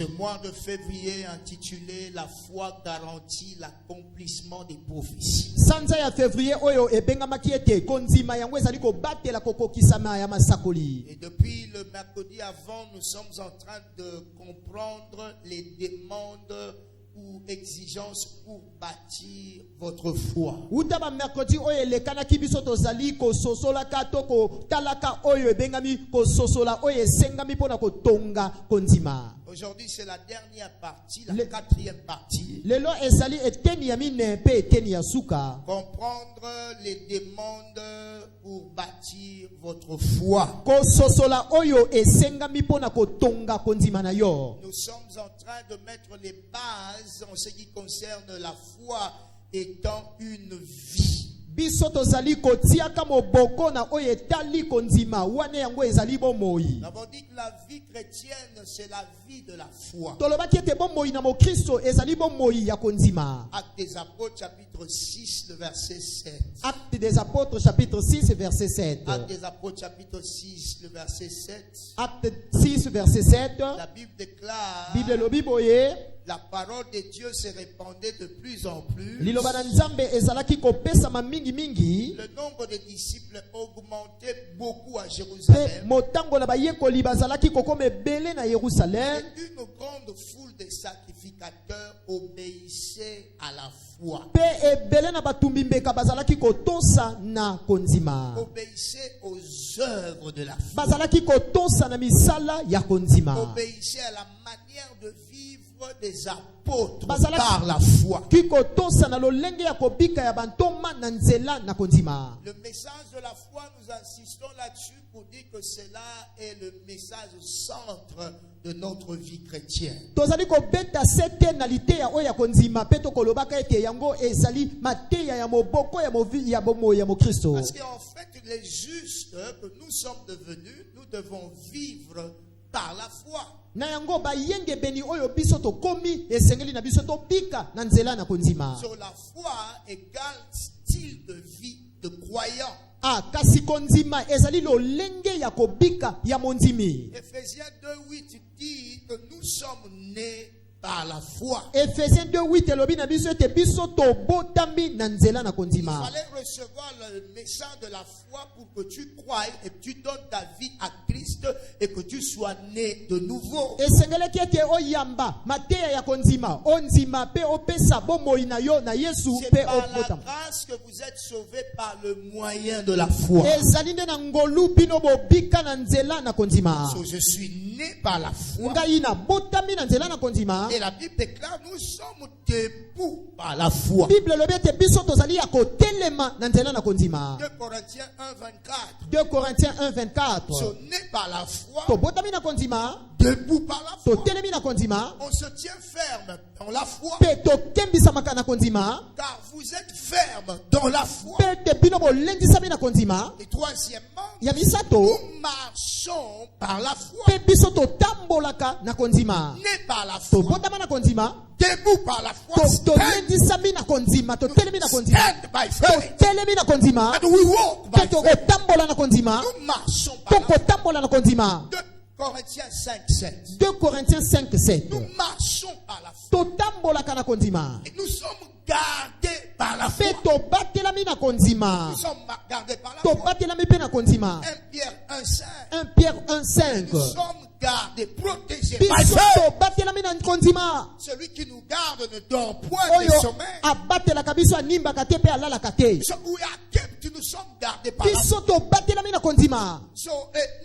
Ce mois de février intitulé La foi garantit l'accomplissement des prophéties. Sanza ya février oyo ebengamaki ete konzima yango ezali kobatela kokokisama ya masakoli. Et depuis le mercredi avant, nous sommes en train de comprendre les demandes ou exigences pour bâtir votre foi. Utaba mercredi oyo elekanaki biso tozali kososola katoko talaka oyo ebengami kososola oyo esengami pona kotonga konzima. Aujourd'hui, c'est la dernière partie, la quatrième partie. Lelo ezali eteni ya mine pe eteni ya suka. Comprendre les demandes pour bâtir votre foi. Kososola oyo esengami pona kotonga konzima na yo. Nous sommes en train de mettre les bases en ce qui concerne la foi étant une vie. Biso tozali kotiaka moboko na oyo etali konzima wane yango ezali bomoi. Nous avons dit que la vie chrétienne, c'est la vie de la foi. Tolobaki ete bomoi na mokristo ezali bomoi ya konzima. Actes des Apôtres, chapitre 6, le verset 7. Actes des Apôtres, chapitre 6, verset 7. Actes des Apôtres, chapitre 6, le verset 7. Acte 6, verset 7. La Bible déclare, Bible lobi boye, la parole de Dieu se répandait de plus en plus. liloba na Nzambe ezalaki kopesama mingi mingi. Le nombre de disciples augmentait beaucoup à Pe Jérusalem. motango na bayekoli bazalaki kokoma ebele na Yerusalem. Et une grande foule de sacrificateurs obéissait à la foi. Pe ebele na batumbi mbeka bazalaki kotosa na konzima. Obéissait aux œuvres de la foi. Bazalaki kotosa na misala ya konzima. Obéissait à la manière de vivre des apôtres Bazalaki- par la foi. Ki kotosa na lolenge ya kobika ya bantoma na nzela na konzima. Le message de la foi, nous insistons là-dessus pour dire que cela est le message centre de notre vie chrétienne. Tozali kobeta sete na liteya oyo ya konzima pe tokolobaka ete yango ezali mateya ya moboko ya movi ya bomo ya mokristo. Parce qu'en fait, les justes que nous sommes devenus, nous devons vivre par la foi. Na yango bayenge beni oyo biso tokomi esengeli na biso tobika na nzela na konzima. Sur la foi égale style de vie de croyant. Ah, kasi konzima ezali lolenge ya kobika ya monzimi. Éphésiens 2:8 dit que nous sommes nés par la foi. Ephésiens 2:8 elobi na biso ete biso tobotami na nzela na Il konzima. fallait recevoir le message de la foi pour que tu croies et que tu donnes ta vie à Christ et que tu sois né de nouveau. Esengeleki ete oyamba mateya ya konzima onzima pe opesa bomoi na yo na Yesu C'est pe par la obotama. grâce que vous êtes sauvés par le moyen de la foi. Ezali nde na ngolu bino bobika na nzela na konzima. So, je suis né par la foi. Ngai na botami na nzela na konzima. Et la Bible déclare, nous sommes debout par la foi. Bible lobi ete biso tozali ya kotelema na nzela na konzima. 2 Corinthiens 1:24. 2 Corinthiens 1:24. So, né par la foi, Tobotami na konzima, debout par la foi. totelemi na konzima, On se tient ferme dans la foi. pe tokembisamaka na konzima, Car vous êtes ferme dans la foi. pe te bino bolendisami na konzima. Et troisièmement, Ya misato, nous marchons par la foi. pe biso totambolaka na konzima. Né par la foi, Tobotama na konzima, debout par la foi, stand, tolendisami na konzima, totelemi na konzima. stand by faith. Totelemi na konzima, And we walk by pe faith. tokotambola na konzima, Nous marchons par la foi. tokotambola na konzima. 2 Corinthiens 5:7. 2 Corinthiens 5:7. Nous marchons par la foi. Totambolaka na konzima. Et nous sommes gardés par la foi. Pe tobatelami na konzima. Nous sommes gardés par la foi. Tobatelami pe na konzima. 1 Pierre 1:5. 1 Pierre 1:5. Nous sommes gardés, protégés by Biso faith. tobatelami na konzima. Celui qui nous garde ne dort point des Oyo sommeils. abatelaka biso animbaka te pe alalaka te. So we are kept, nous sommes gardés par la foi. Biso tobatelami na konzima. So,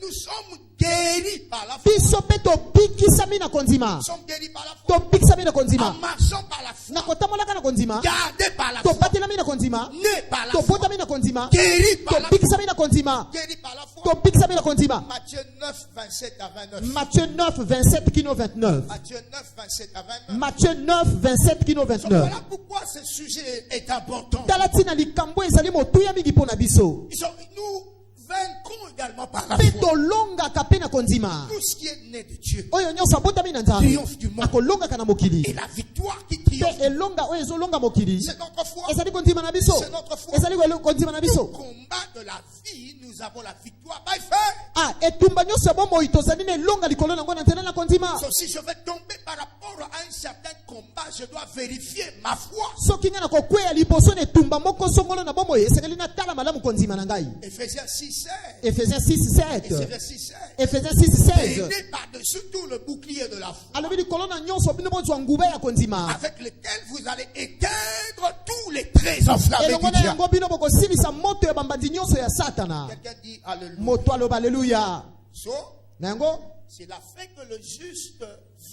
nous sommes guéris par la foi. Biso pe tobikisami na konzima. Nous sommes guéris par la foi. Tobikisami na En konzima. marchant par la Na foi. kotambolaka na konzima. Gardés par la foi. Tobatelami na konzima. Nés par la foi. Tobotami na konzima. Guéris par la foi. Tobikisami na konzima. Guéris par la foi. Tobikisami na konzima. Matthieu 9, 27 à 29. Matthieu 9, 27 kino 29. Matthieu 9, 27 à 29. Matthieu 9, 27 kino So, 29. voilà pourquoi ce sujet est important. Tala tina likambo ezali motuya mingi pona biso. So, nous vaincrons également par la Pe foi. tolongaka pe na konzima. Tout ce qui est né de Dieu Oyo nyonso abotami na Nzambe. triomphe du monde. Akolongaka na mokili. Et la victoire qui Pe triomphe, elonga oyo ezolonga mokili. c'est notre foi. Ezali konzima na biso. C'est notre foi. Ezali konzima na Le biso. combat de la vie, nous avons la victoire by faith. etumba nyonso ya bomoi tozali na elonga likolo nango na nzela na kondima. So, si je vais tomber par rapport à un certain combat, je dois vérifier ma foi. soki nga na kokweya liboso na etumba moko songolo na bomoi esengeli natala malamu kondima na ngai. Ephésiens 6, 16. Ephésiens 6:7. Ephésiens 6, 16. Ephésiens 6:16. Tenez par-dessus tout le bouclier de la foi, alobi likolo na nyonso bino bozwa nguba ya kondima avec lequel vous allez éteindre tous les traits enflammés elongo du na diable. yango bino bokosilisa moto ya bambandi nyonso ya satana. Quelqu'un dit alléluia. moto aloba aleluya So, na yango c'est la fin que le juste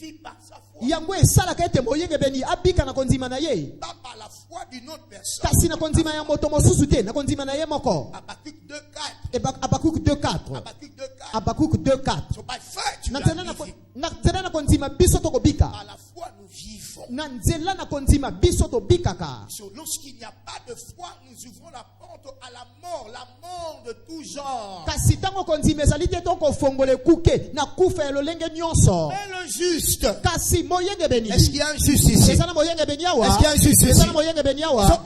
vit par sa foi. yango esalaka ete moyengebeni abika na kondima na ye, Pas par la foi d'une autre personne. kasi na kondima ya moto mosusu te, na kondima na ye moko. Habakkuk 2:4. Abakuk 2:4. Habakkuk 2:4. Abakuk 2:4. So by faith, tu na l'as nzela vécu. na nzela na kondima biso tokobika, Par la foi, nous vivons. na nzela na kondima biso tobikaka. So, lorsqu'il n'y a pas de foi, nous ouvrons la porte à la mort de tout genre. kasi ntango kondima ezali te tokofongola ekuke na kufa ya lolenge nyonso. Mais le juste, kasi moyengebeni est-ce qu'il y a un juste ici? eza na moyengebeni awa, Est-ce qu'il y a un juste eza ici? na moyengebeni So, awa,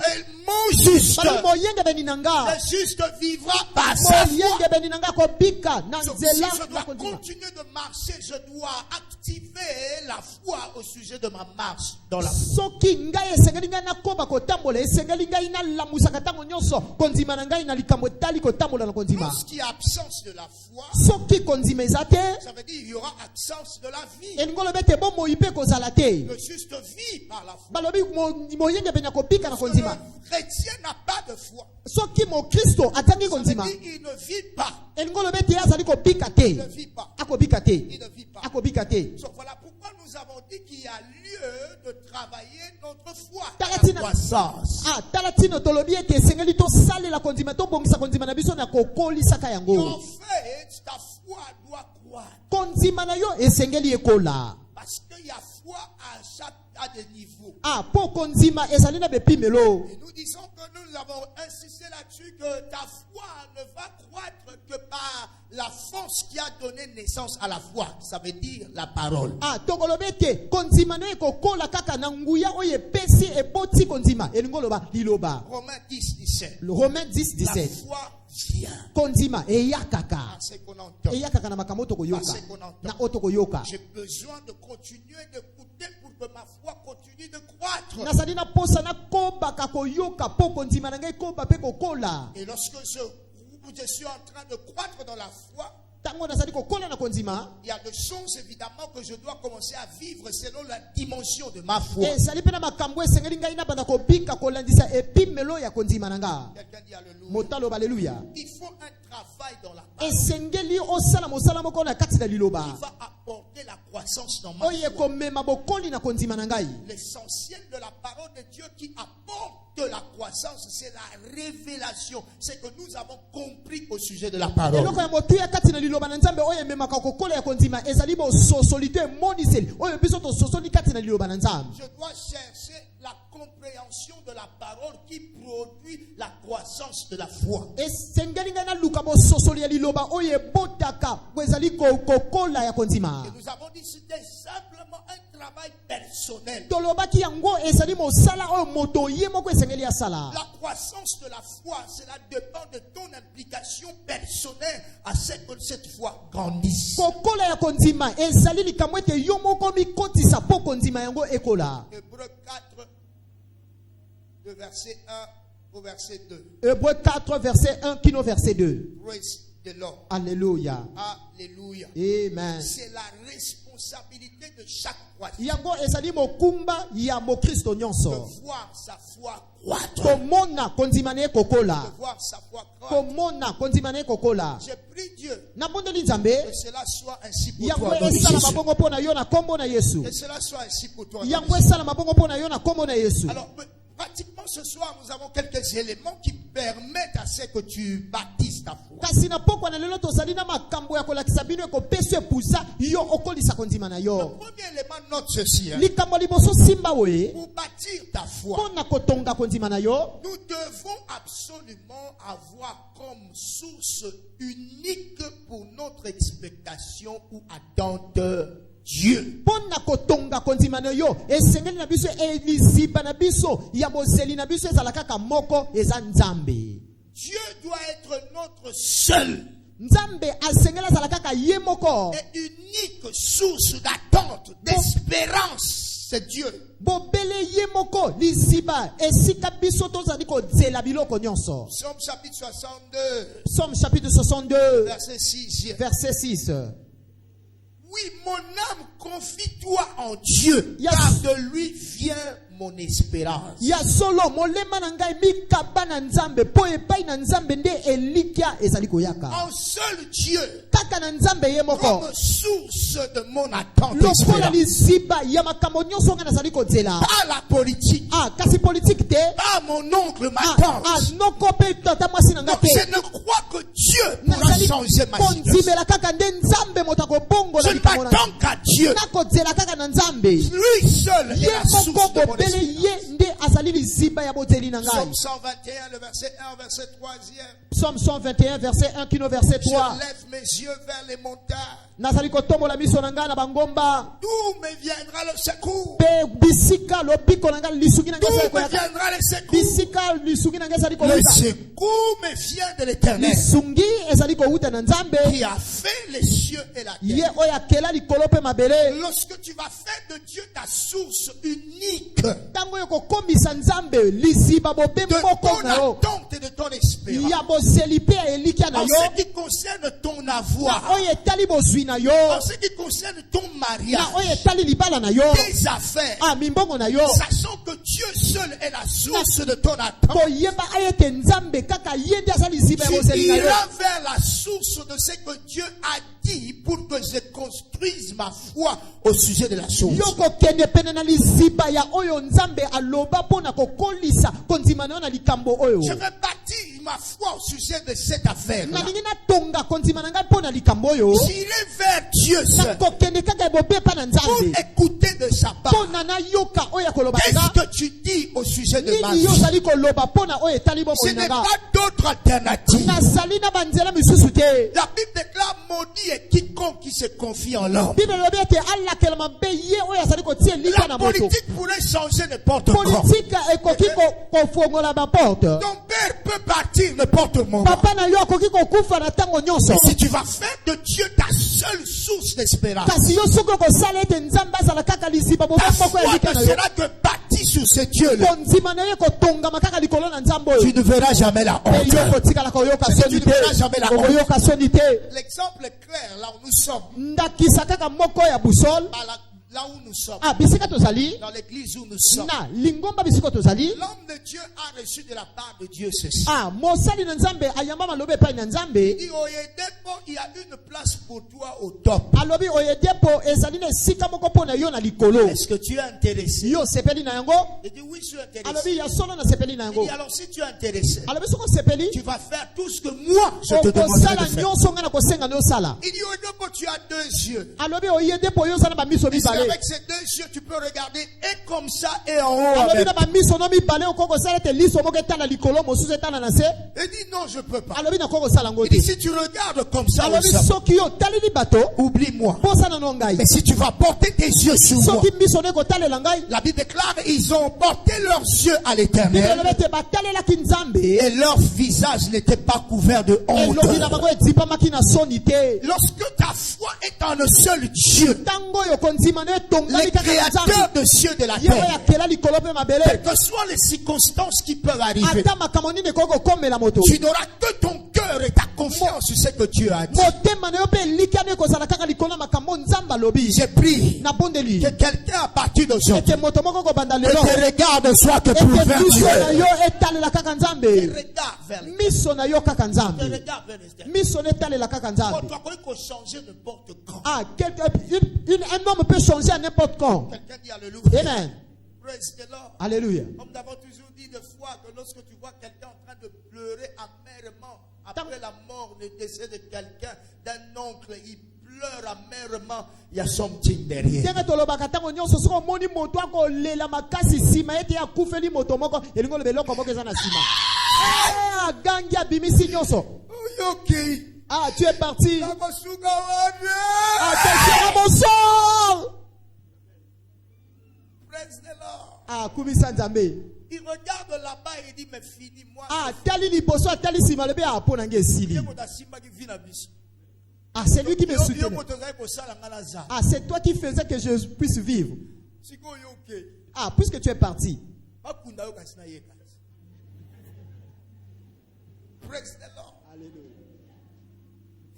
mon juste, balobi moyengebeni na nga, le juste vivra par sa foi. moyengebeni na nga kobika na So, si nzela je na dois kondima. continuer de marcher, je dois activer la foi au sujet de ma marche dans la foi. soki ngai esengeli ngai nakoba kotambola, esengeli ngai nalamusaka ntango nyonso kondima na ngai na likambo etali kotambola na kondima. Lorsqu'il y a absence de la foi, soki kondima eza te, ça veut dire qu'il y aura absence de la vie. elingi olobi ete bomoi mpe kozala te. Le juste vit par la foi. balobi moyengebeni akobika na Parce que kondima. le chrétien n'a pas de foi. soki mokristo atangi Ça veut kondima, dire qu'il ne vit pas. elingi olobi ete azali kobika Il ne te, vit pas. akobika te, Il ne vit pas. akobika te. So, voilà pourquoi nous avons dit qu'il y a lieu de travailler notre foi. Talatina. La croissance. tala tino tolobi ete esengeli tosalela kondima, tobongisa kondima na biso na kokolisaka En yango. fait, ta foi doit croître. kondima na yo esengeli ekola. Parce qu'il y a foi à des niveaux. po kondima ezali na bepimelo. Et nous disons que nous avons insisté là-dessus que ta foi ne va croître que par la force qui a donné naissance à la foi. Ça veut dire la parole. tokolobi ete kondima na yo ekokola kaka na nguya oyo epesi eboti kondima, elingi oloba liloba. Romains 10, 17. Romains La 10:17. foi vient. kondima eyakaka, C'est qu'on entend. eyakaka na makambo tokoyoka, Parce qu'on entend. na oyo tokoyoka. J'ai besoin de continuer d'écouter pour que ma foi continue de croître. nazali na posa nakobaka koyoka po kondima na ngai koba mpe kokola. Et lorsque je suis en train de croître dans la foi, ntango nazali kokola na kondima, il y a des choses évidemment que je dois commencer à vivre selon la dimension de ma foi. ezali mpe na makambo esengeli ngai nabanda kobika kolandisa epimelo ya kondima na nga. Quelqu'un dit alléluia. motaloba aleluya. Il faut un travail dans la parole esengeli osala mosala moko na kati na qui liloba va apporter la croissance dans ma oyo foi. ekomema bokoli na kondima na ngai. L'essentiel de la parole de Dieu qui apporte la croissance, c'est la révélation. C'est que nous avons compris au sujet de la parole. eloko ya motuya kati na liloba na nzambe oyo ememaka kokola ya kondima ezali bososoli to emoniseli oyo biso tososoli kati na liloba na nzambe. Je dois chercher la compréhension de la parole qui produit la croissance de la foi. esengeli ngai naluka bososoli ya liloba oyo ebotaka bo ezali kokola ya kondima. Et nous avons dit c'était simplement un travail personnel. tolobaki yango ezali mosala oyo moto ye moko esengeli asala. La croissance de la foi, cela dépend de ton implication personnelle à ce que cette foi grandisse. kokola ya kondima ezali likambo ete yo moko mikotisa po kondima yango ekola. Hébreux 4, de verset 1 au verset 2. Hébreux 4 verset 1 kino verset 2. Praise the Lord. Alléluia. Alléluia. Amen. C'est la responsabilité de chaque croyant yango ezali mokumba ya mokristo de nyonso voir sa foi croître. komona kondima na ye De kokola, voir sa foi croître. komona kondima na ye kokola. J'ai prié Dieu nabondeli nzambe que cela soit ainsi pour yango toi. Dans esala Jésus. mabongo mpo na yo na kombo na yesu. Que cela soit ainsi pour toi. Dans yango Jésus. esala mabongo mpo na yo na kombo na yesu. Alors, pratiquement ce soir, nous avons quelques éléments qui permettent à ce que tu baptises ta foi. kasi na pokwa na lelo tozali na makambo ya kolakisa bino ekopesa epusa yo okolisa kondima na Le yo. premier élément, note ceci. likambo liboso simba boye Pour bâtir ta foi, mpo na kotonga kondima na yo, nous devons absolument avoir comme source unique pour notre expectation ou attente Dieu. mpo na kotonga kondima na yo esengeli na biso eliziba na biso ya bozeli na biso ezala kaka moko eza nzambe. Dieu doit être notre seul Nzambe asengela zala kaka ye moko. et unique source d'attente, d'espérance. C'est Dieu. Bobele ye moko liziba esika biso tozali kozela biloko nyonso. Psaume chapitre 62, Psaume chapitre 62 verset 6. verset 6. Oui, mon âme, confie-toi en Dieu, Yes. car de lui vient mon espérance. Ya solo molema na ngai mikaba na Nzambe po epai na Nzambe nde elikia ezali koyaka. En seul Dieu, Kaka na Nzambe ye moko. comme source de mon attente Lokola espérance. liziba ya makambo nyonso nga nazali kozela. Pas la politique, Ah, kasi politique te. pas mon oncle, ma Ah, tante. noko pe tata mwasi na nga Donc, te. je ne crois que Dieu pourra Nazali changer ma situation. konzimela kaka nde Nzambe moto akobongola Je ne likambo na m'attends qu'à Dieu. nakozela kaka na Nzambe. Lui seul est Ye la moko source de mon bobele espérance. ye nde azali liziba ya bozeli na ngai. Psaume 121, le verset 1, verset 3e. Psaume 121 verset 1 kino verset 3. Je lève mes yeux vers les montagnes. Nazali kotombola miso na ngai na bangomba. D'où me viendra le secours? Pe bisika lobiko na ngai lisuki na ngai D'où ezali me koyaka. viendra le secours? Bisika lisuki na ngai ezali Le kowuta. secours me vient de l'Éternel Lisungi ezali kowuta na Nzambe. qui a fait les cieux et la Ye terre. oyo akela likolo pe mabele. Lorsque tu vas faire de Dieu ta source unique Tango yo kokomisa Nzambe liziba bobe de moko ton na yo. attente et de ton espérance, Ya bozeli pe ya elikia na en yo. ce qui concerne ton avoir, Oyo etali bozwi na yo. en ce qui concerne ton Na mariage, oyo etali libala na yo. tes affaires, Ah, mimbongo na yo. sachant que Dieu seul est la source de ton attente, Boyeba ayete Nzambe kaka ye nde azali liziba ya tu bozeli na yo. iras vers la source de ce que Dieu a dit pour que je construise ma foi au sujet de la chose. Yo kokende pene na liziba ya oyo Nzambe aloba mpona kokolisa kondima na yo na likambo oyo. Je vais bâtir ma foi au sujet de cette affaire. Nalingi natonga kondima na ngai mpona likambo oyo. J'irai vers Dieu seul Nakokende kaka ebobe pa na pour Nzambe écouter de sa part. mpona nayoka oyo akoloba na nga. Qu'est-ce que tu dis au sujet de ma Nini yo vie? ozali koloba mpona oyo etali Je bomoi na n'ai nga. pas d'autre alternative. Nazali na banzela misusu te. La Bible déclare maudit est quiconque qui se confie en l'homme. Bible elobi ete alakela mabe ye oyo azali kotia elika La na moto. politique pourrait changer n'importe quand. Politique ekoki kofongola baporte. Ton père peut partir n'importe moment. Papa na yo akoki kokufa na ntango nyonso. Mais si tu vas faire de Dieu ta seule source d'espérance, Kasi yo soki okosala ete Nzambe azala kaka liziba bobe ta moko ya foi elika ne na yo. sera que bâtie sur ce Dieu-là. Kondima na ye kotongama kaka likolo na Nzambe Tu oyo. ne verras jamais la Pe yo honte. kotikala koyoka Je dis, soni tu ne verras jamais la te. honte. Okoyoka soni te. L'exemple est clair là où nous sommes. Ndakisa kaka moko ya busol. Là où nous sommes. Ah, bisika tozali. Dans l'église où nous sommes. Na lingomba bisiko tozali. L'homme de Dieu a reçu de la part de Dieu ceci. Ah, mosali na Nzambe ayamba malobe epai na Nzambe. Il dit, Oyedepo, il y a une place pour toi au top. Alobi oyedepo ezali na esika moko mpona yo na likolo. Est-ce que tu es intéressé? Yo sepeli na yango. Il dit, oui, je suis intéressé. Alobi ya solo na sepeli na Il yango. dit, alors si tu es intéressé, Alobi soko sepeli. tu vas faire tout ce que moi je te demanderai Okosala de faire. nyonso nga na kosenga na osala. Il dit, Oyedepo, tu as deux yeux. Alobi oyedepo yo osala bamiso Et si mibale. avec ces deux yeux, tu peux regarder et comme ça et en haut. en Alobi même na temps. bamiso no mibale oko kosala ete liso moko etala likolo mosusu etala na se. Il dit, non, je peux pas. Alobi na kosala ngo Il dit, te. si tu regardes comme ça, Alobi ça, soki yo taleli bato oublie-moi. posana no ngai. Mais si tu vas porter tes yeux sur moi, Soki miso ne kotalela ngai. la Bible déclare, ils ont porté leurs yeux à Bible l'Éternel elobi ete batalelaki Nzambe. et leur visage n'était pas couvert de honte. Elongi na bango etipamaki na soni te. Lorsque ta foi est en un seul Dieu, Ntango oyo kondima no etongami le kaka na Nzambe. créateur de cieux et de la Ye oyo terre, akela likolo mpe mabele. quelles que soient les circonstances qui peuvent arriver, Ata makambo nini ekoki kokomela moto. tu n'auras que ton cœur et ta confiance sur ce que Dieu a dit. Motema na yo mpe elikani ekozala kaka likolo na makambo Nzambe alobi. J'ai prié Nabondeli que quelqu'un à partir d'aujourd'hui ete moto moko kobanda que lelo tes regards ne soient que plus ete vers miso na Dieu. yo etalela kaka Nzambe. Regarde vers les Miso na yo kaka Nzambe. regarde vers les Miso na etalela kaka On Nzambe. doit changer n'importe quand. Ah, un homme peut changer à n'importe quand. Quelqu'un dit Alléluia. Amen. Praise the Lord. Alléluia. Comme nous avons toujours dit de fois que lorsque tu vois quelqu'un en train de pleurer amèrement après la mort, le décès de quelqu'un, d'un oncle, il pleure amèrement, il y a something derrière. Ndenge tolobaka ntango nyonso soki omoni moto akolela makasi nsima ete akufeli moto moko elingi oloba eloko moko eza na nsima. Agangi abimisi nyonso. Okay. Ah, tu es parti. Ah, Attention à mon sort. praise the Lord. Ah, kumisa Nzambe. Il regarde là-bas et il dit, mais finis-moi. Ah, tali liboso, tali simalebe a pona ngesili. Ah, c'est lui qui me soutenait. Ah, c'est toi qui faisais que je puisse vivre. Ah, puisque tu es parti. Praise the Lord. Alléluia.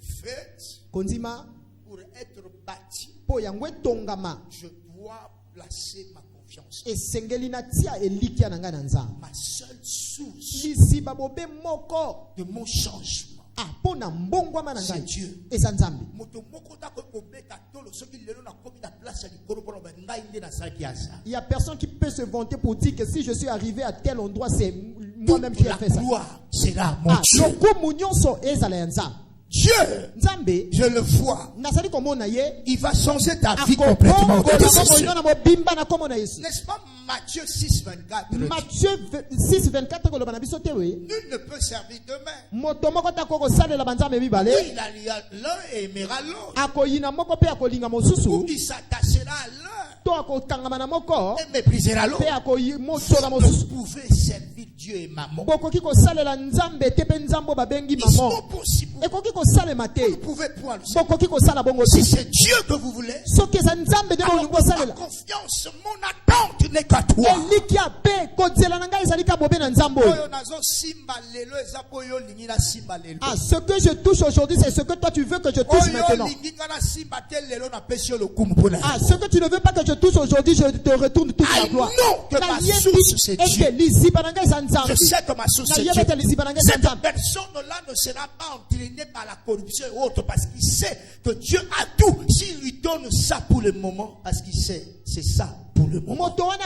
Faites Konzima pour être bâti. po yangwe tongama. Je dois placer ma confiance. Esengeli na tia elikia nanga na nzambe. Ma seule source Lisiba bobe moko de mon changement. ah pona mbongwa na C'est ngai. Dieu. Eza nzambe. Moto moko ta ko kobeta tolo soki lelo na komi na place ya likolo pona ba ngai nde na saki asa. Il y a personne qui peut se vanter pour dire que si je suis arrivé à tel endroit, c'est moi-même qui ai La fait ça. gloire sera mon Ah, Dieu. lokumu nyonso ezala ya nzambe. Dieu, Nzambe je le vois. nasali komona ye Il va changer ta vie complètement. akokongola na mobimba na komona Yesu. N'est-ce pas Matthieu 6, 24? Matthieu 6:24 koloba na biso te we. Nul ne peut servir demain. Moto moko ta kokosalela banzambe mibale. Oui, il alliera l'un et aimera l'autre. Akoyina moko pe akolinga Ou mosusu. il s'attachera à l'un To akotangama na moko et méprisera l'autre. pe akoyimotola Vous mosusu. pouvez servir Dieu et maman. Bokoki kosalela nzambe te pe nzambo babengi Ils sont mamo. possibles. Ekoki kosalema Vous te. ne pouvez point le faire. Bokoki kosala bongo Si te. c'est Dieu que vous voulez, Soki eza nzambe nde alors olingi ma kosalela. confiance, mon attente n'est qu'à toi. Elikia pe kozela na ngai ezali ka bobe na nzambe oyo. Oyo nazo simba lelo eza po yo lingi na simba lelo. Ah, ce que je touche aujourd'hui, c'est ce que toi tu veux que je touche Oyo maintenant. lingi nga na simba te lelo na pesi yo lokumu pona. Ah, ce que tu ne veux pas que je touche aujourd'hui, je te retourne toute la I gloire. know que ma Na source, c'est yebi Dieu. ete liziba na ngai eza nzambe. Je sais que ma source Na c'est yebi Dieu. ete liziba na ngai eza Cette nzambe. personne-là ne sera pas entraînée par la corruption et autres parce qu'il sait que Dieu a tout. S'il lui donne ça pour le moment, parce qu'il sait, c'est ça pour le moment. Moto wana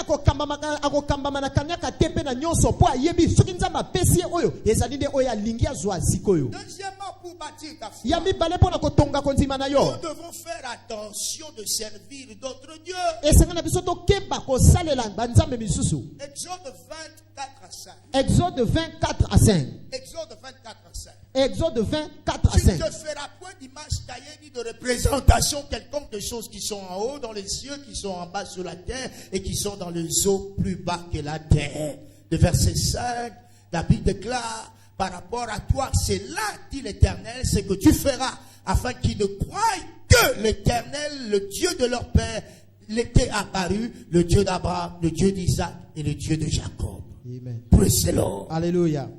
akokambama na kanyaka te pe na nyonso po ayebi soki nzambe apesi ye oyo ezali nde oyo alingi azwa sikoyo. Deuxièmement, pour bâtir ta foi, Ya mibale mpo na kotonga kondima na nous yo. devons faire attention de servir d'autres dieux. Esenga na biso tokeba kosalela banzambe misusu. Exode 24 à 5. Exode 24 à 5. Exode 24 à 5. Exode 24 à Tu ne 5. te feras point d'image taillée ni de représentation quelconque de choses qui sont en haut dans les cieux, qui sont en bas sur la terre et qui sont dans les eaux plus bas que la terre. Le verset 5, la Bible déclare par rapport à toi, c'est là, dit l'Éternel, ce que tu feras afin qu'ils ne croient que l'Éternel, le Dieu de leur père, l'était apparu, le Dieu d'Abraham, le Dieu d'Isaac et le Dieu de Jacob. Amen. Praise the Lord. Alléluia.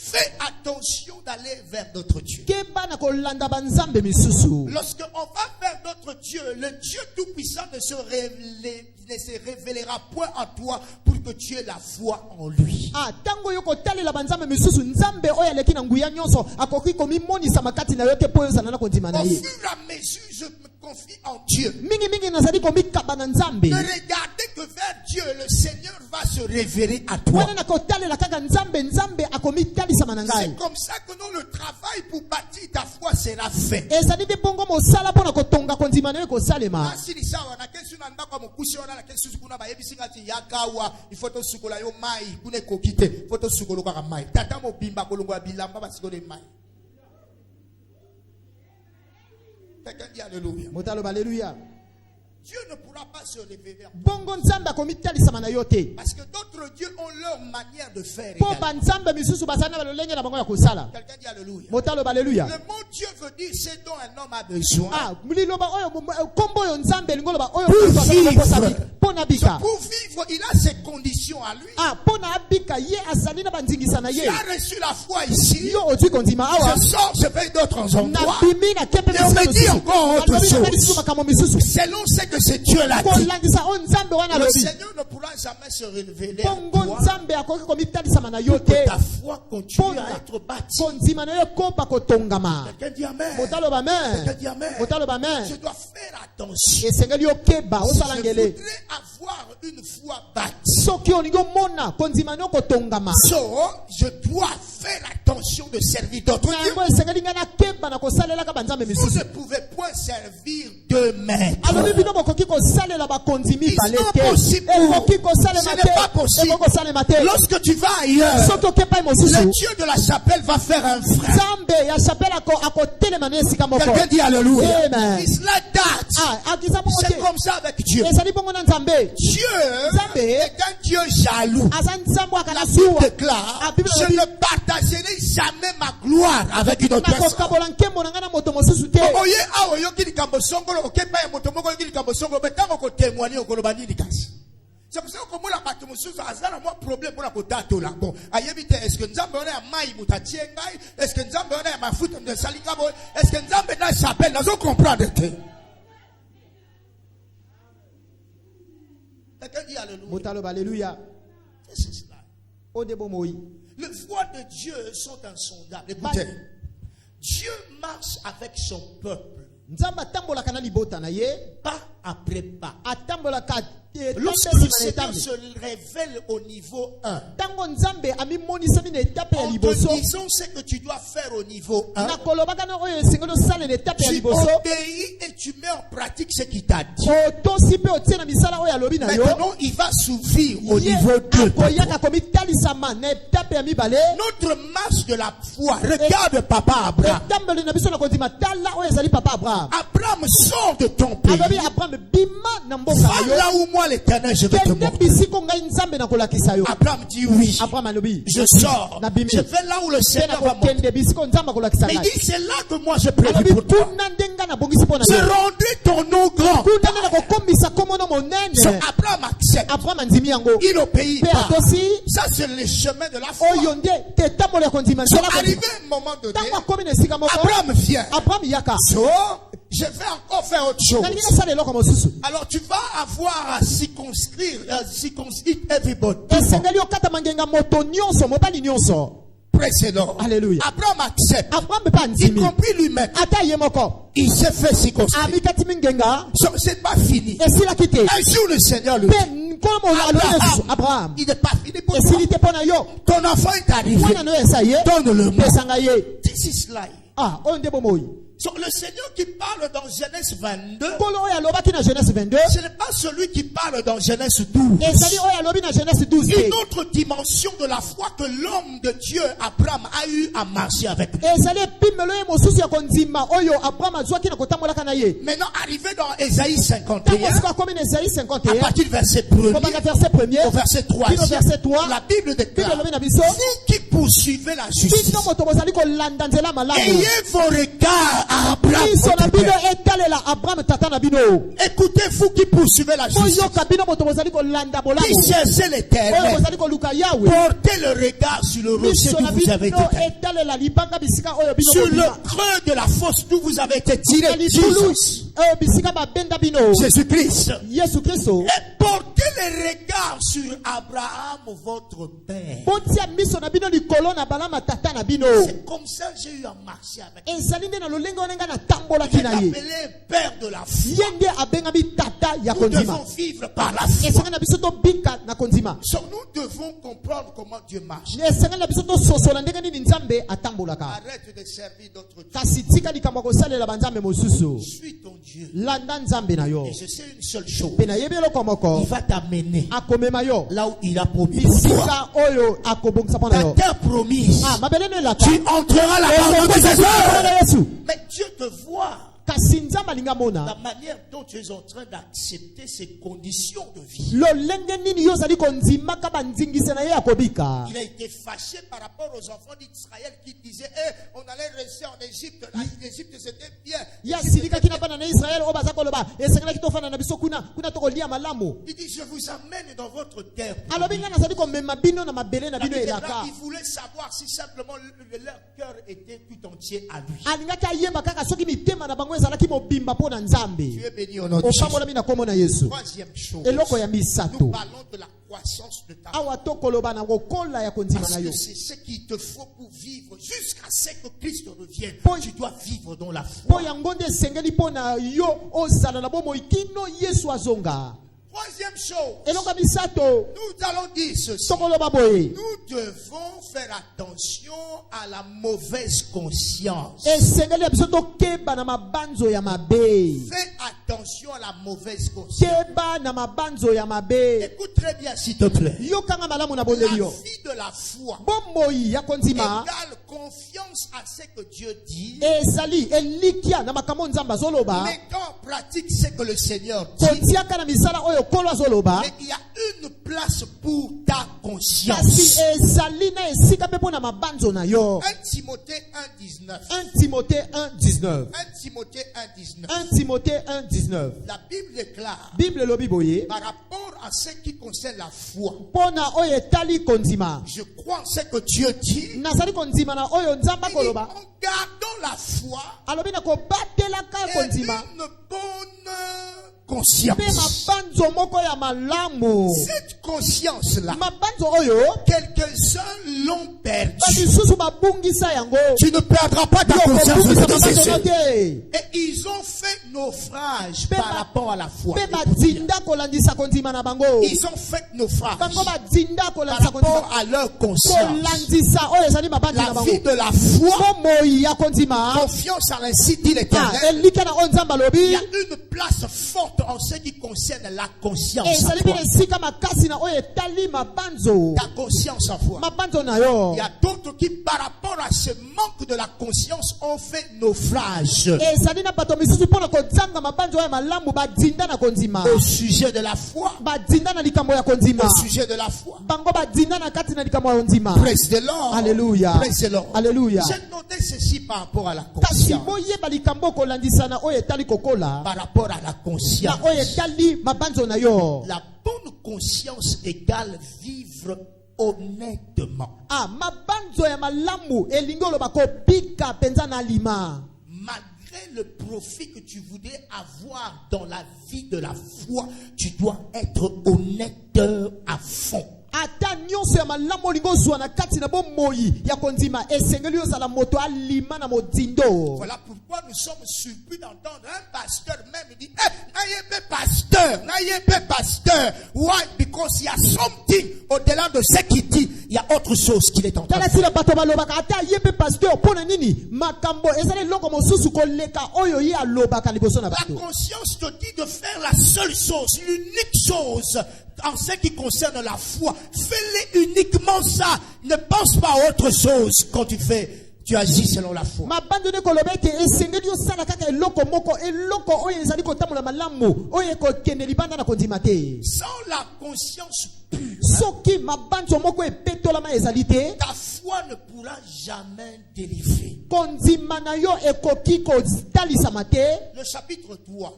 Fais attention d'aller vers d'autres dieux. Keba na kolanda banzambe misusu. Lorsqu'on va vers d'autres dieux, le Dieu Tout-Puissant ne se révélera point en toi pour que tu aies la foi en lui. Ah, tango yoko talela banzambe misusu nzambe oyo aleki na nguya nyonso akoki komimonisa makati na yo te po oyozala na kondima na Au ye. fur et à mesure, je me confie en Dieu. Mingi nazali komikaba na nzambe. Ne regardez que vers Dieu, le Seigneur va se révéler à toi. Wana na kotalela kaka nzambe akomitalisama na ngai. C'est comme ça que nous, le travail pour bâtir ta foi sera fait. Ezali de bongo mosala pona kotonga kondima na yo kosalema. Asi ni sawa na kesu na ndako mokusi wana na kesu kuna ba yebisi ngati yakawa ifoto sukola yo mai kuna kokite foto sukolo kaka mai tata mobimba kolongola bilamba basikole mai. Quelqu'un dit alléluia. Motalo alléluia. Dieu ne pourra pas se révéler Bongo nzambe akomitalisama na yo te. parce que d'autres dieux ont leur manière de faire. Po banzambe misusu bazana balolenge na bango ya kosala. Quelqu'un dit alléluia. Motalo alléluia. Le mot Dieu veut dire ce dont un homme a besoin. Ah, liloba oyo kombo yo nzambe lingoloba oyo Pour vivre. pona bika. Pour vivre, il a ses conditions à lui. Ah, pona abika ye azali na banzingisa na Tu ye. as reçu la foi ici. Yo ozwi kondima awa. Je sors, je vais d'autres Na endroits. bimi na kepe Et on me dit encore autre chose. makamo misusu. Selon ce que ce Dieu l'a dit. Kolangisa o nzambe wana Le lobi. Seigneur ne pourra jamais se révéler à Bongo toi nzambe akoki komitalisama na yo pour que te. ta foi continue à être bâtie. Kondima na yo kopa kotongama. Quelqu'un dit Amen. Motalo ba Quelqu'un men. dit Amen. Motalo ba men. Je dois faire attention. Esengeli yo keba Si je osala ngele. voudrais avoir une foi bâtie, Soki olingi omona kondima na yo kotongama. je dois faire attention de servir d'autres dieux. Yango esengeli ngai nakeba na kosalelaka banzambe Vous misusu. ne pouvez point servir deux maîtres. alobi bino bokoki kosalela bakonzi mibale It's not te possible. ekoki kosalema Ce n'est pas te possible. ekoki kosalema te Lorsque tu vas ailleurs, soki okepai mosusu le Dieu de la chapelle va faire un frère. nzambe ya chapele akotelema na esika moko Quelqu'un dit alléluia. Amen. It's like that. Ah, akisa bongo C'est te comme ça avec Dieu. ezali bongo na nzambe Dieu Nzambe est un Dieu jaloux. aza nzambe La akanasuwa Bible déclare, je ne partagerai jamais ma gloire avec une autre personne. nakokabola nkembo na ngai na moto mosusu te. Oye awa oyoki likambo songolo okeba ya moto moko oyoki likambo songolo mais ntango kotémoigner okoloba nini kasi? C'est pour ça que komona bato mosusu aza na mwa problème mpona kotatola. Bon, ayebi te est-ce que nzambe wana ya mai mutu atie ngai? Est-ce que nzambe wana ya mafuta mutu asali ngai boye? Est-ce que nzambe na chapelle nazo comprendre te? Quelqu'un dit alléluia. moto aloba alléluia. C'est cela. Odebo moi. Les voies de Dieu sont insondables. Écoutez, Dieu marche avec son peuple, nzambe atambolaka na libota na ye, pas après pas. atambolaka Lorsque le Seigneur se révèle au niveau 1, tango nzambe amimonisami na etape ya en te liboso, disant ce que tu dois faire au niveau 1, nakolobaka na oyo esengeli osala na etape ya tu liboso, obéis et tu mets en pratique ce qu'il t'a dit. otosi mpe otie na misala oyo alobi na yo. Maintenant, il va s'ouvrir au Ye niveau 2. akoyaka komitalisama na etape ya mibale. Notre marche de la foi, regarde papa Abraham. etambeli na biso na kondima tala oyo ezali papa Abraham. Abraham, sort de ton pays. alobi Abraham bima na mboka na Va yo, là où moi l'éternel, je vais te kende montrer. bisiko ngai nzambe nakolakisa yo. Abraham dit oui. Abraham alobi Je sors. nabimi Je vais là où le mpe Seigneur va montrer. nakokende bisiko nzambe akolakisa Mais il ngai. dit, c'est là que moi je prédis alobi pour toi. kuna nde ngai nabongisi mpo na Je yo, rendrai ton nom grand. kuna nde nakokomisa komono So, monene. Abraham accepte. Abraham andimi yango Il obéit mpe pas. atosi. Ça, c'est le chemin de la foi. oyo nde tetambolo ya kondima So, nzela arrivé kondima. un moment donné, ntango akomi na esika moko, Abraham vient. Abraham yaka So, je vais encore faire autre chose. nalingi nasala eloko mosusu. Alors, tu vas avoir à circonscrire everybody. esengeli okata mangenga moto nyonso, mobali nyonso. Praise the Lord. Alléluia. Abraham accepte. Abraham mpe Y andimi compris lui-même. ata ye moko Il s'est fait circonscrire. amikati mingenga So, c'est pas fini. esilaki te. Un jour, le Seigneur lui mpe dit, nkolo mo alobi lisusu Abraham il n'est pas fini pour toi. esili te mpo na yo, Ton enfant est arrivé. mwana na yo esa ye, Donne-le-moi. pesanga ye. This is life. Oyo nde bomoi. So, le Seigneur qui parle dans Genèse 22, nkolo oyo alobaki na Genèse 22 ce n'est pas celui qui parle dans Genèse 12. ezali oyo alobi na Genèse 12 te. Une autre dimension de la foi que l'homme de Dieu, Abraham, a eu à marcher avec lui. ezali epimelo ye mosusu ya kondima oyo Abraham azwaki na kotambolaka na ye. Maintenant, arrivé dans Ésaïe ntango 51, sika akomi na Esaïe à 51 partir du verset 1er kobanga verset 1er au verset 3, kino verset 3, la Bible déclare, Bible na biso, vous qui poursuivez la justice, bino moto bozali kolanda nzela malamu, ayez vos regards à Abraham. miso na votre bino père. etalela Abraham tata na bino. Écoutez, vous qui poursuivez la justice, boyoka bino moto bozali kolanda bolamu, qui cherchez oyo l'éternel, bozali koluka Yawe. portez le regard sur le rocher miso na d'où vous avez été bino tiré, etalela libanga bisika oyo bino sur le bobima. creux de la fosse d'où vous avez été tiré. Na libulu Jesus. oyo bisika babenda bino. Jésus-Christ. Yesu Kristo. Et portez les regards sur Abraham, votre père. botia miso na bino likolo na balama tata na bino. C'est comme ça que j'ai eu à marcher avec lui. ezali nde na lolenge oyo nga Je natambolaki vais na ye. l'appeler père de la foi. ye nde abengami tata ya Nous kondima. devons vivre par la foi. esengeli na biso tobika na kondima. So, nous devons comprendre comment Dieu marche. esengeli na biso tososola ndenge nini nzambe atambolaka. Arrête de servir d'autres dieux. kasi tika likambo ya kosalela banzambe mosusu. Suis ton Dieu. landa nzambe na yo. Et je sais une seule chose. mpe nayebi eloko moko Il va t'amener akomema yo là où il a promis pour toi. bisika oyo akobongisa mpo na Ta yo. terre promise. mabele no elaka Tu entreras là-bas dans tes espoirs. na Yesu. Mais Dieu te voit. kasi nzambe alinga La mona manière dont tu es en train d'accepter ces conditions de vie. lolenge nini yo ozali kondimaka bandingise na ye ya kobika. Il a été fâché par rapport aux enfants d'Israël qui disaient on allait rester en Égypte. L'Égypte c'était bien. ya silikaki na bana na Israele oyo baza koloba esengelaki tofanda na biso kuna tokolia malamu. Il dit je vous amène dans votre terre. alobi ngai nazali komema bino na mabele na bino elaka. Il voulait savoir si simplement leur cœur était tout entier à lui. alingaki ayeba kaka soki mitema na bango ezalaki mobimba mpo na Tu nzambe. es béni au nom de Jésus. opambolami na kombo na Yesu. Troisième chose. eloko ya Nous misato parlons de la croissance de ta foi. awa tokoloba na kokola ya kondima Parce na yo. que c'est ce qu'il te faut pour vivre jusqu'à ce que Christ revienne. Point. Tu dois vivre dans la mpo foi. yango nde esengeli mpo na yo ozala na bomoi kino Yesu azonga. Troisième chose. eloko ya misato Nous allons dire ceci. tokoloba boye Nous devons faire attention à la mauvaise conscience. esengeli ya biso tokeba na mabanzo ya mabe. Fais attention à la mauvaise conscience. keba na mabanzo ya mabe. Écoute très bien s'il te plaît. yokanga malamu na La bondeli yo. vie de la foi bomoi ya kondima égale confiance à ce que Dieu dit. ezali elikia na makambo nzambe azoloba. Mettons en pratique ce que le Seigneur dit. kotiaka na misala oyo kolo azoloba. Mais il y a une place pour ta kasi conscience. ezali na esika mpe mpo na mabanzo na yo. 1 Timothée 1,19. 1 Timothée 1,19. 1 Timothée 1,19. 1 Timothée 1,19. La Bible déclare, Bible elobi boye par rapport à ce qui concerne la foi, mpo na oyo etali kondima. je crois en ce que Dieu dit. nazali kondima na oyo nzambe Il dit, akoloba. en gardant la foi alobi na kobatelaka et kondima une bonne conscience. mpe mabanzo moko ya malamu. Cette conscience-là, mabanzo oyo quelques-uns l'ont perdue. bamisusu babungisa yango. Tu ne perdras pas ta conscience, Kobungisa frère et mabanzo sœur. no te. Et ils ont fait naufrage Pe par ba- rapport à la foi. mpe badinda kolandisa kondima na bango. Ils ont fait naufrage bango badinda par kolandisa rapport kondima. à leur conscience. kolandisa oyo ezali mabanzo na La bango. vie de la foi, bomoi ya kondima. confiance en ainsi dit l'Éternel. elika na oyo nzambe Il alobi. y a une place forte en ce qui concerne la conscience en ezali toi. mpe esika makasi na oyo etali mabanzo. Ta conscience en foi. mabanzo na yo. Il y a d'autres qui, par rapport à ce manque de la conscience, ont fait naufrage ezali na bato misusu mpo na kozanga mabanzo oyo ya malamu badinda na kondima. au sujet de la foi. badinda na likambo ya kondima. Au sujet de la foi. bango badinda na kati na likambo ya kondima. Praise the Lord. Alléluia. Praise the Lord. Alléluia. J'ai noté ceci par rapport à la kasi conscience. boyeba likambo kolandisa na oyo etali kokola. Par rapport à la na conscience. oyo etali mabanzo na yo. La bonne conscience égale vivre honnêtement. mabanzo ya malamu elingi oloba kobika penza na lima. Malgré le profit que tu voudrais avoir dans la vie de la foi, tu dois être honnête à fond. ata nyonso ya malamu olingi ozwa na kati na bomoi ya kondima esengeli ozala moto alima na modindo. Voilà pourquoi nous sommes surpris d'entendre un pasteur même dire, n'ayez pas pasteur. Why? Because il y a something au-delà de ce qu'il dit. Il y a autre chose qu'il est en train de tala faire. sila bato balobaka ata ye mpe pasteur mpo na nini makambo ezali eloko mosusu koleka oyo ye alobaka liboso na La bato. conscience te dit de faire la seule chose, l'unique chose en ce qui concerne la foi. Fais-le uniquement ça. Ne pense pas à autre chose quand tu agis selon la foi. mabando ne koloba ete esengeli osala kaka eloko moko eloko oyo ezali kotambola malamu oyo ekokende libanda na kondima te. Sans la conscience pure, soki mabanzo moko epetolama ezali te ta foi ne pourra jamais délivrer. kondima na yo ekoki kotalisama te. Le chapitre 3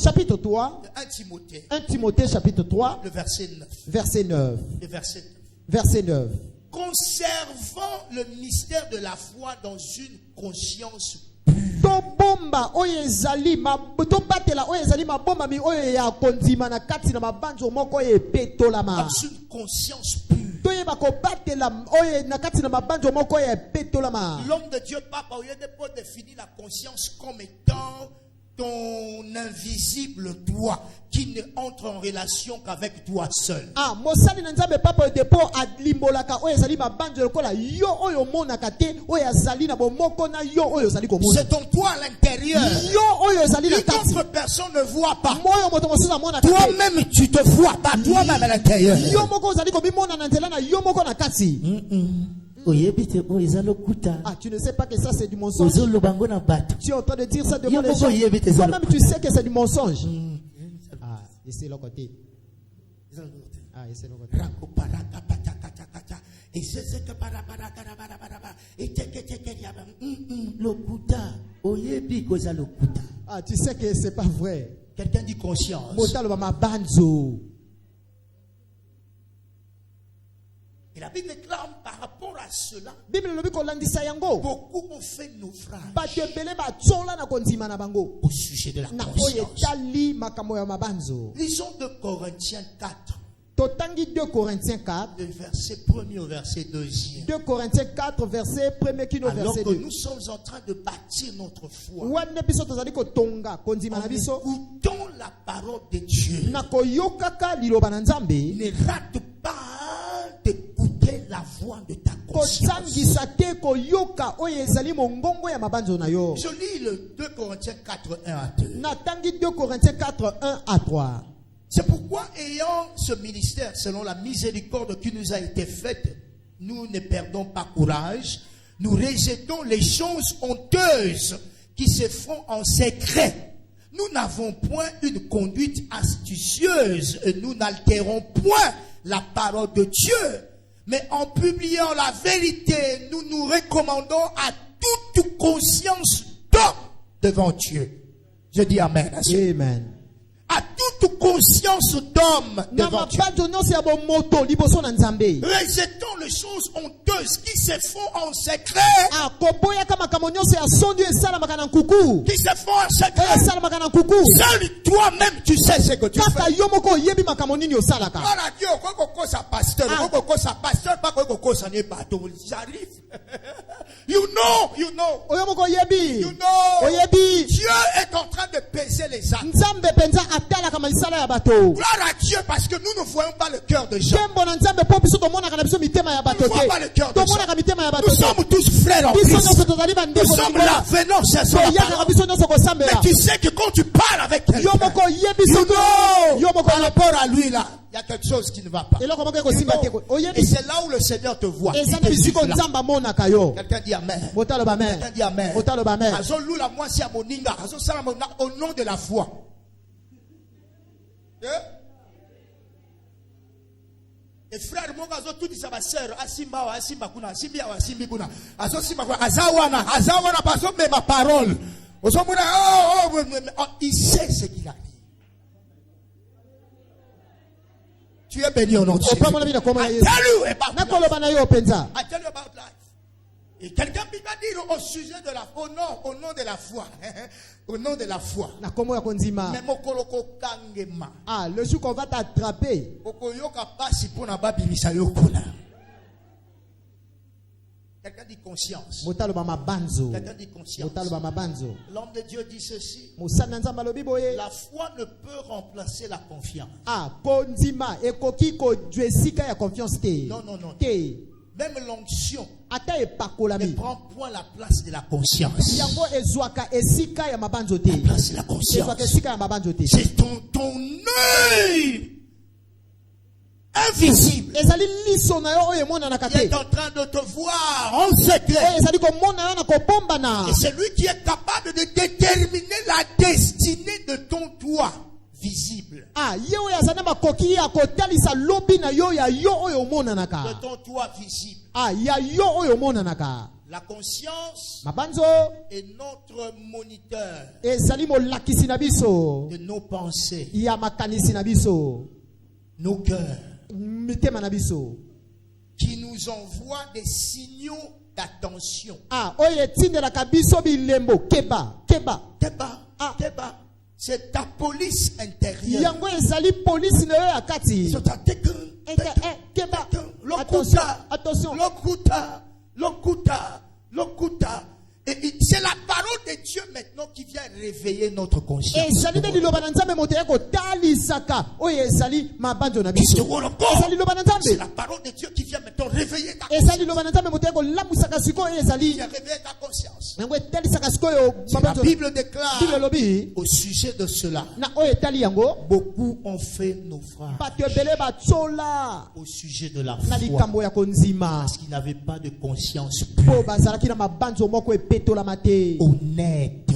chapitre 3 de 1 Timothée, 1 Timothée chapitre 3 le verset 9. verset 9 Le verset 9. verset 9. Conservant le mystère de la foi dans une conscience tobomba oyo ezali tobatela oyo ezali mabombami oyo ya kondima na kati na mabanzo moko oyo epetolama. dans une conscience pure. toyeba kobatela oyo na kati na mabanzo moko oyo epetolama. L'homme de Dieu, Papa, peut définir la conscience comme étant ton invisible toi qui ne entre en relation qu'avec toi seul. mosali na nzambe papa depo alimbolaka oyo ezali mabanzo lokola yo oyo monaka te oyo azali na bomoko na yo oyo ezali komona. C'est ton toi à l'intérieur. yo oyo ezali na Une kati. autre personne ne voit pas. moyo moto mosusu amonaka te. Toi-même, tu te vois pas. Toi-même à l'intérieur. yo moko ozali komimona na nzela na yo moko na kati. Tu ne sais pas que ça c'est du mensonge. Tu es en train de dire ça devant les gens. Toi-même tu sais que c'est du mensonge. Ici le côté. Ici le côté. Tu sais que c'est pas vrai. Quelqu'un dit conscience. Et la Bible déclare par rapport à cela, beaucoup ont fait naufrage au sujet de la conscience. Lisons 2 Corinthiens 4. Totangi 2 Corinthiens 4. Le verset 1er au verset 2e. 2 Corinthiens 4 verset 1er kino Alors verset que 2. nous sommes en train de bâtir notre foi. Wane biso tozali kotonga kondima na biso. Écoutons la parole de Dieu. Na koyokaka liloba na Nzambe. Ne rate pas d'écouter la voix de ta conscience. Kosangisa te koyoka oyo ezali mongongo ya mabanzo na yo. Je lis le 2 Corinthiens 4, 1 à 2. Na tangi 2 Corinthiens 4 1 à 3. C'est pourquoi, ayant ce ministère selon la miséricorde qui nous a été faite, nous ne perdons pas courage, nous rejetons les choses honteuses qui se font en secret. Nous n'avons point une conduite astucieuse et nous n'altérons point la parole de Dieu. Mais en publiant la vérité, nous nous recommandons à toute conscience d'homme devant Dieu. Je dis Amen. Amen. À toute conscience d'homme devant Dieu. Rejetons les choses honteuses qui se font en secret. Qui se font en secret. Seul toi-même tu sais ce que tu fais. Voilà Dieu, j'arrive. You know. Dieu est en train de peser les actes. Gloire à Dieu parce que nous ne voyons pas le cœur de gens. Nous ne voyons pas le cœur de gens. Nous sommes tous frères en Christ. Nous sommes là, venons chercher la parole. Mais tu sais que quand tu parles avec quelqu'un, par rapport à lui là, il y a quelque chose qui ne va pas. Et c'est là où le Seigneur te voit. Quelqu'un dit Amen. Quelqu'un dit Amen. Au nom de la foi. Et frère, mon gazo tout dit ça va sœur, asimba kuna, asimbi kuna. Azo simba kuna, azawana paso mais ma parole. Il sait ce qu'il a dit. Tu es béni au nom de Jésus. I tell you about life. Et quelqu'un peut dire au sujet de la foi, au nom de la foi. Au nom de la foi. Ah, le jour qu'on va t'attraper. Quelqu'un dit conscience. Quelqu'un dit conscience. L'homme de Dieu dit ceci. La foi ne peut remplacer la confiance. Non. Même l'onction ne prend point la place de la conscience. La place de la conscience. C'est ton œil invisible qui est en train de te voir en secret. Et c'est lui qui est capable de déterminer la destinée de ton toit visible. De ton toit visible. La conscience est notre moniteur de nos pensées, nos cœurs, qui nous envoie des signaux d'attention. C'est ta police intérieure. Lokuta. Et c'est la parole de Dieu maintenant qui vient réveiller notre conscience. C'est la parole de Dieu qui vient maintenant réveiller ta conscience. La Bible déclare au sujet de cela. Beaucoup ont fait naufrage au sujet de la foi parce qu'ils n'avaient pas de conscience pure. Honnête.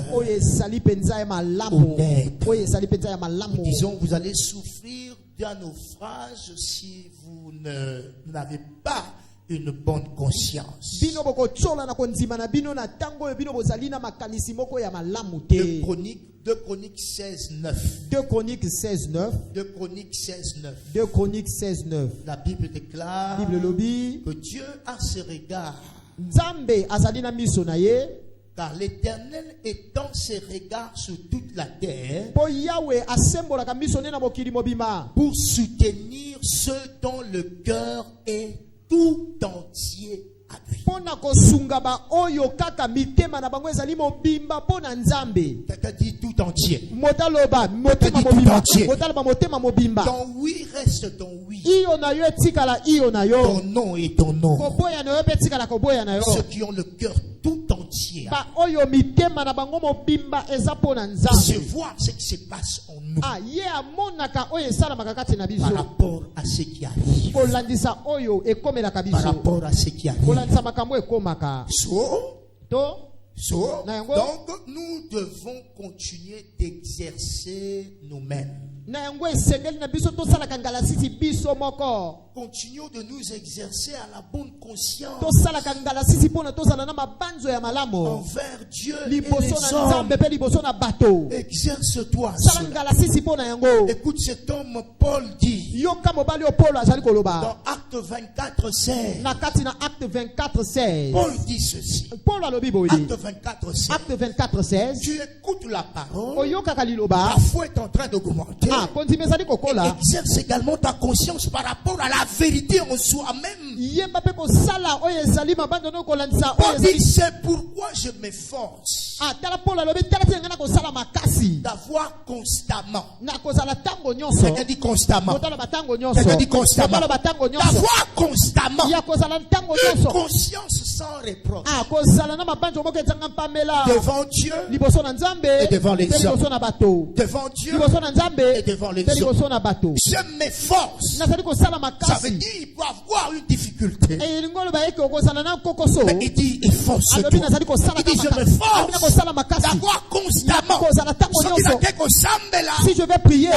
Disons, vous allez souffrir d'un naufrage si vous n'avez pas une bonne conscience. 2 Chroniques 16:9. 2 Chroniques 16:9. La Bible déclare que Dieu a ses regards. Car l'Éternel étend ses regards sur toute la terre pour soutenir ceux dont le cœur est tout entier à lui. Quelqu'un dit tout entier. Ton oui reste ton oui. Ton non est ton non. Ceux qui ont le cœur tout entier. Se voir ce qui se passe en nous. Par rapport à ce qui arrive. Par rapport à ce qui arrive. Donc, nous devons continuer d'exercer nous-mêmes. Continuons de nous exercer à la bonne conscience envers Dieu et les hommes. Exerce-toi cela. Écoute cet homme, Paul dit dans Acte 24, 16. Paul dit ceci. Acte 24, 16. Tu écoutes la parole. La foi est en train d'augmenter. Exerce également ta conscience par rapport à la vérité en soi-même. Paul dit, c'est pourquoi je m'efforce d'avoir constamment. Quelqu'un dit constamment. Quelqu'un dit constamment. D'avoir constamment une conscience sans reproche devant Dieu et devant les hommes. Devant Dieu et devant les hommes. Je m'efforce. Ça veut dire qu'il peut avoir une difficulté. Mais il dit efforce-toi. Il dit je m'efforce d'avoir constamment. Si je vais prier,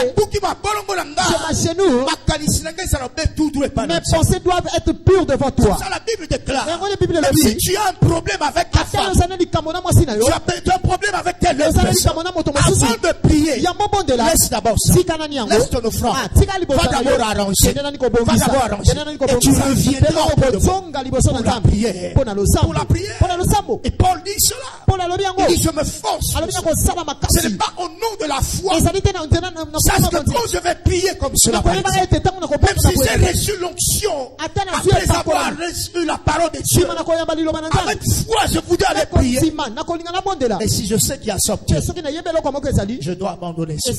mes pensées doivent être pures devant toi. Ça, la Bible déclare. Même si tu as un problème avec ta femme, tu as un problème avec telle personne, avant de prier, laisse d'abord ça. Laisse ton offrande. Va d'abord arranger. Va d'abord arranger. Et tu reviendras au bout pour la prière. Pour la prière. Et Paul dit cela. Il dit je me force. Ce n'est pas au nom de la foi. Sache que quand je vais prier comme cela, même si j'ai reçu l'onction, après avoir reçu la parole de Dieu, avec foi je voudrais aller prier. Et si je sais qu'il y a sorti, je dois abandonner ça.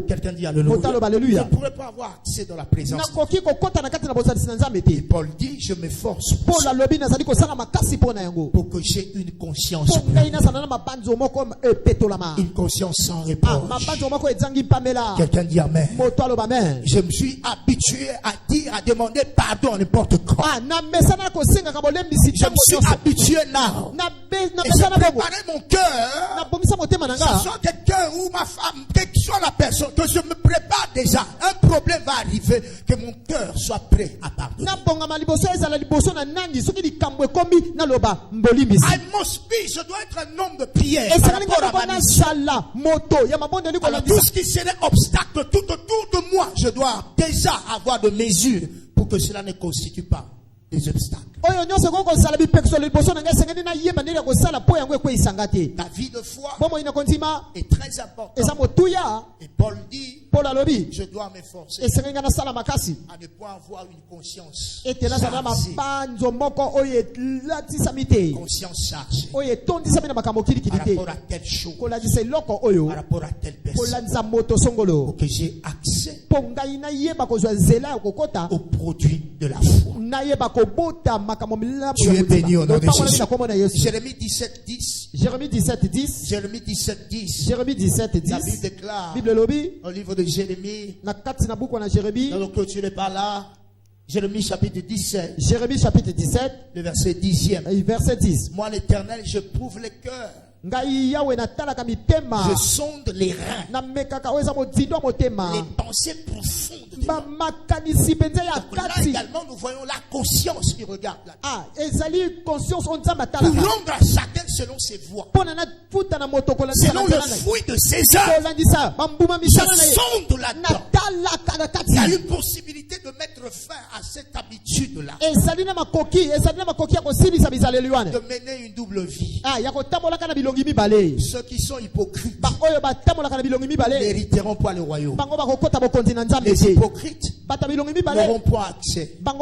Quelqu'un dit alléluia. Je ne pourrais pas avoir accès dans la présence. Et Paul dit je m'efforce pour que j'ai une conscience pure. Une conscience sans reproche. Quelqu'un dit amen. Je me suis habitué à demander pardon à n'importe quoi. Je me suis habitué là. Et j'ai préparé mon cœur. Que ce soit quelqu'un ou ma femme, quelle que soit la personne, que je me prépare déjà. Un problème va arriver, que mon cœur soit prêt à pardonner. I must be, je dois être un homme de prière par rapport à ma mission. Alors, tout ce qui serait obstacle tout autour de moi, je dois déjà avoir de mesures pour que cela ne constitue pas des obstacles. Ta vie de foi est très importante. Et Paul dit, je dois m'efforcer à ne pas avoir une conscience chargée par rapport à telle chose, par rapport à telle personne, pour que j'ai accès au produit de la foi. Tu es béni au nom de Jésus. Jérémie 17, 10. Jérémie 17, 10. Jérémie 17, 10. Jérémie 17, 10. La Bible déclare au livre de Jérémie, dans clôturé par là, Jérémie chapitre 17. Jérémie chapitre 17. Le verset 10e. Verset 10. Moi l'Éternel, je prouve les cœurs. Je sonde les reins, les pensées profondes. Là également, nous voyons la conscience qui regarde là. Pour rendre à chacun selon ses voies, selon le fruit de ses œuvres. Je sonde là-dedans. Il y a une possibilité de mettre fin à cette habitude-là, de mener une double vie. Ceux qui sont hypocrites n'hériteront pas le royaume. Les hypocrites n'auront pas accès dans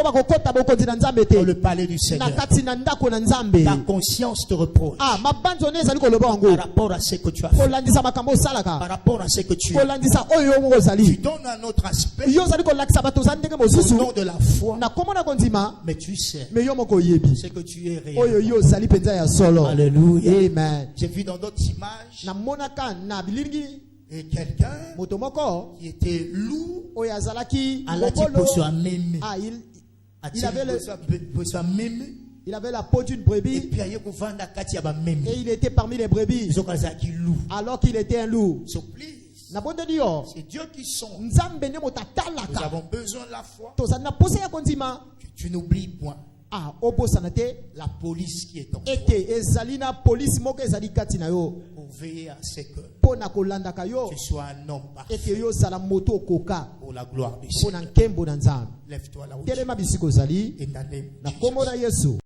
le palais du Seigneur. Ta conscience te reproche par rapport à ce que tu as fait, par rapport à ce que tu es. Tu donnes un autre aspect au nom de la foi, mais tu sais ce que tu es réellement. Alléluia. Amen. J'ai vu dans d'autres images et quelqu'un qui était lourd il avait Il avait la peau d'une brebis. Et il était parmi les brebis. Alors qu'il était un loup. C'est Dieu qui sonde. Nous avons besoin de la foi. Que tu n'oublies point. La police qui est en toi. Pour veiller à ce que tu sois un homme parfait. Pour la gloire du Seigneur. Lève-toi là où tu es. In the name of Jesus.